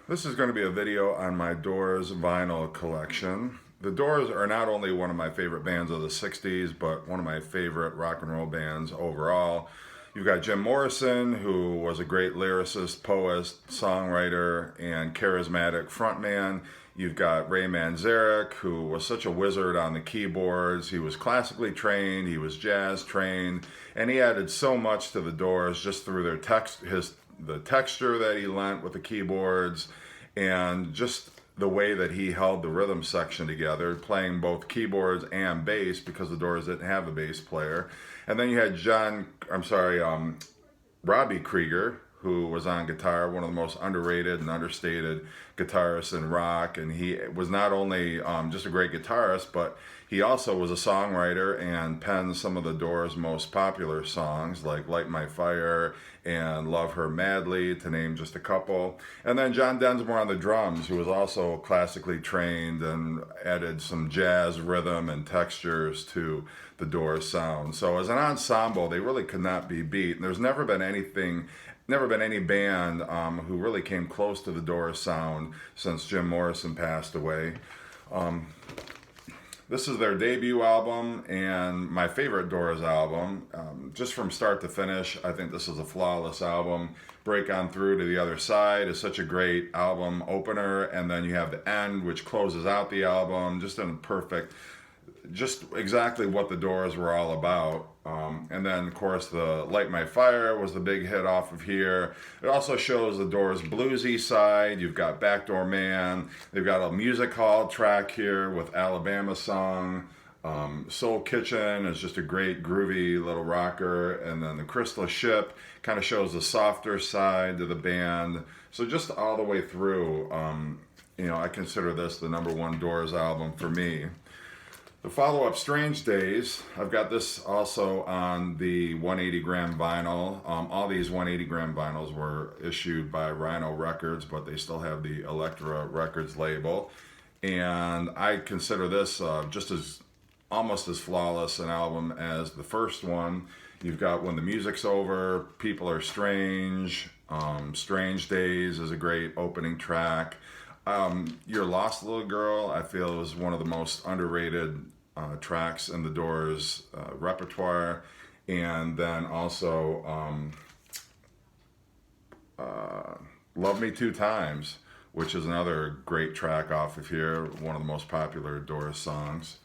This is going to be a video on my Doors vinyl collection. The Doors are not only one of my favorite bands of the 60s, but one of my favorite rock and roll bands overall. You've got Jim Morrison, who was a great lyricist, poet, songwriter, and charismatic frontman. You've got Ray Manzarek, who was such a wizard on the keyboards. He was classically trained, he was jazz trained, and he added so much to the Doors just through the texture that he lent with the keyboards, and just the way that he held the rhythm section together, playing both keyboards and bass because the Doors didn't have a bass player. And then you had Robbie Krieger, who was on guitar, one of the most underrated and understated guitarists in rock. And he was not only just a great guitarist, but he also was a songwriter and penned some of the Doors' most popular songs, like Light My Fire and Love Her Madly, to name just a couple. And then John Densmore on the drums, who was also classically trained and added some jazz rhythm and textures to the Doors sound. So as an ensemble, they really could not be beat. And there's never been any band who really came close to the Doors sound since Jim Morrison passed away. This is their debut album and my favorite Doors album. Just from start to finish, I think this is a flawless album. Break On Through to the Other Side is such a great album opener, and then you have the end, which closes out the album, just exactly what the Doors were all about. And then, of course, the Light My Fire was the big hit off of here. It also shows the Doors' bluesy side. You've got Backdoor Man. They've got a music hall track here with Alabama Song. Soul Kitchen is just a great groovy little rocker. And then the Crystal Ship kind of shows the softer side to the band. So just all the way through, I consider this the #1 Doors album for me. The follow-up, Strange Days, I've got this also on the 180 gram vinyl. All these 180 gram vinyls were issued by Rhino Records, but they still have the Elektra Records label. And I consider this almost as flawless an album as the first one. You've got When the Music's Over, People Are Strange, Strange Days is a great opening track. Your Lost Little Girl, I feel, is one of the most underrated tracks in the Doors repertoire. And then also Love Me Two Times, which is another great track off of here, one of the most popular Doors songs.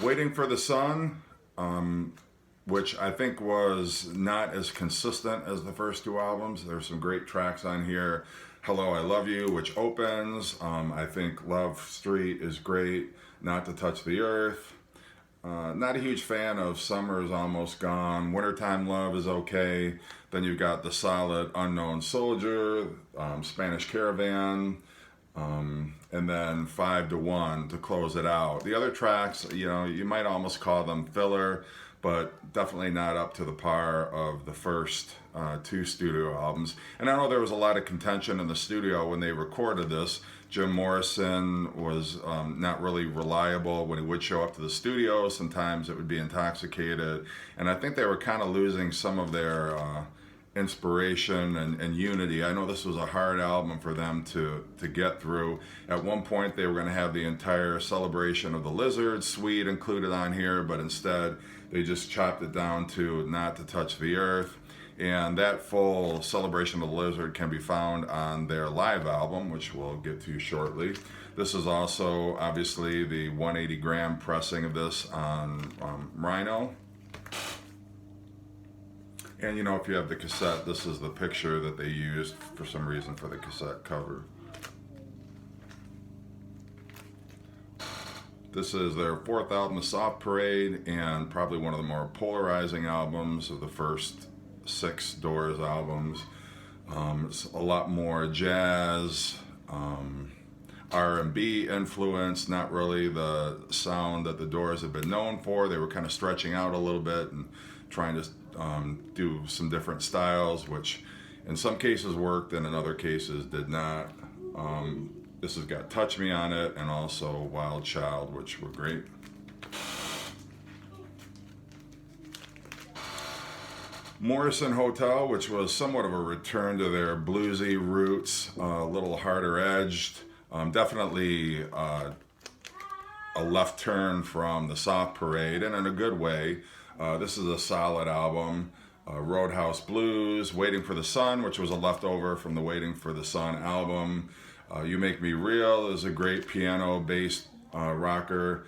Waiting for the Sun, which I think was not as consistent as the first two albums. There's some great tracks on here. Hello, I Love You, which opens. I think Love Street is great. Not to Touch the Earth. Not a huge fan of Summer's Almost Gone. Wintertime Love is okay. Then you've got the solid Unknown Soldier, Spanish Caravan, and then 5 to 1 to close it out. The other tracks, you might almost call them filler, but definitely not up to the par of the first two studio albums. And I know there was a lot of contention in the studio when they recorded this. Jim Morrison was not really reliable when he would show up to the studio. Sometimes it would be intoxicated. And I think they were kind of losing some of their inspiration and unity. I know this was a hard album for them to get through. At one point they were going to have the entire Celebration of the Lizard suite included on here, but instead they just chopped it down to Not to Touch the Earth. And that full Celebration of the Lizard can be found on their live album, which we'll get to shortly. This is also obviously the 180 gram pressing of this on Rhino. And if you have the cassette, this is the picture that they used for some reason for the cassette cover. This is their fourth album, The Soft Parade, and probably one of the more polarizing albums of the first 6 Doors albums. It's a lot more jazz, R&B influence, not really the sound that the Doors have been known for. They were kind of stretching out a little bit and trying to do some different styles, which in some cases worked and in other cases did not. This has got Touch Me on it and also Wild Child, which were great. 'Cause Morrison Hotel, which was somewhat of a return to their bluesy roots, a little harder edged, definitely a left turn from the Soft Parade, and in a good way. This is a solid album. Roadhouse Blues, Waiting for the Sun, which was a leftover from the Waiting for the Sun album. You Make Me Real is a great piano-based rocker.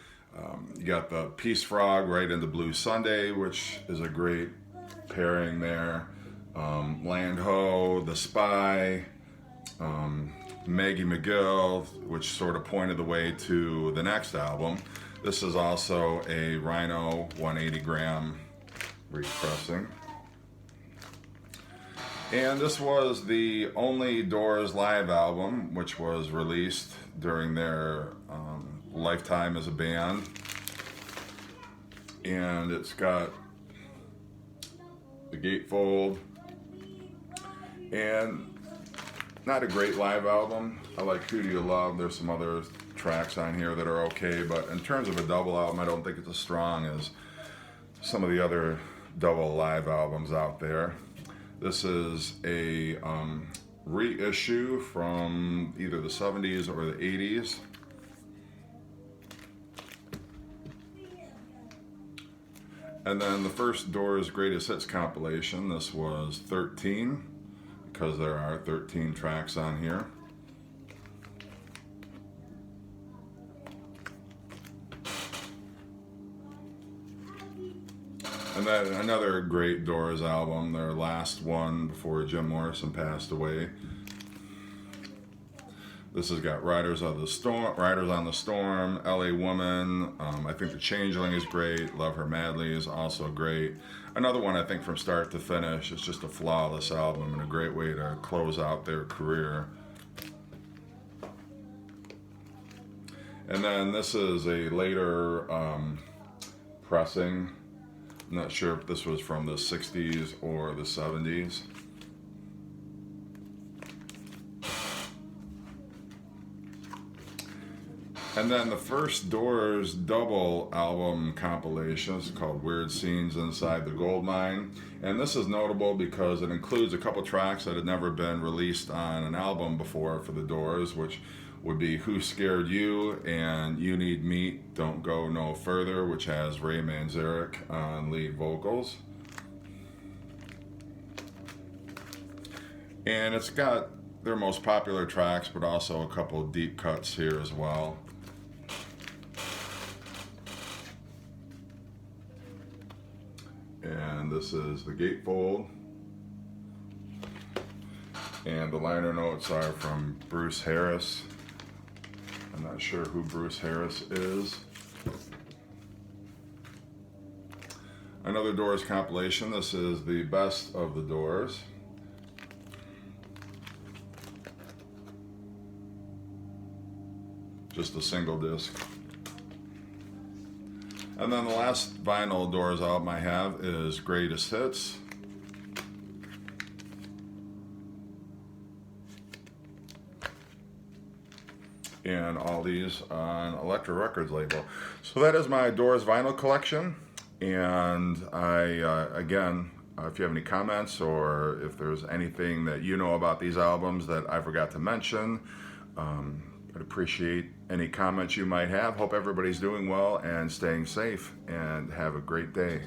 You got the Peace Frog right into Blue Sunday, which is a great pairing there. Land Ho, The Spy, Maggie McGill, which sort of pointed the way to the next album. This is also a Rhino 180 gram repressing. And this was the only Doors live album which was released during their lifetime as a band. And it's got the gatefold, and not a great live album. I like Who Do You Love? There's some other tracks on here that are okay, but in terms of a double album, I don't think it's as strong as some of the other double live albums out there. This is a reissue from either the 70s or the 80s. And then the first Doors Greatest Hits compilation, this was 13, because there are 13 tracks on here. And then another great Doors album, their last one before Jim Morrison passed away. This has got Riders on the Storm, LA Woman. I think The Changeling is great. Love Her Madly is also great. Another one I think from start to finish. It's just a flawless album and a great way to close out their career. And then this is a later pressing. I'm not sure if this was from the 60s or the 70s. And then the first Doors double album compilation is called Weird Scenes Inside the Gold Mine. And this is notable because it includes a couple tracks that had never been released on an album before for the Doors, which would be Who Scared You and You Need Meat, Don't Go No Further, which has Ray Manzarek on lead vocals. And it's got their most popular tracks, but also a couple of deep cuts here as well. And this is the gatefold. And the liner notes are from Bruce Harris. I'm not sure who Bruce Harris is. Another Doors compilation. This is the best of the Doors. Just a single disc. And then the last vinyl Doors album I have is Greatest Hits. And all these on Elektra Records label. So that is my Doors vinyl collection. And again, if you have any comments or if there's anything that you know about these albums that I forgot to mention, I'd appreciate any comments you might have. Hope everybody's doing well and staying safe, and have a great day.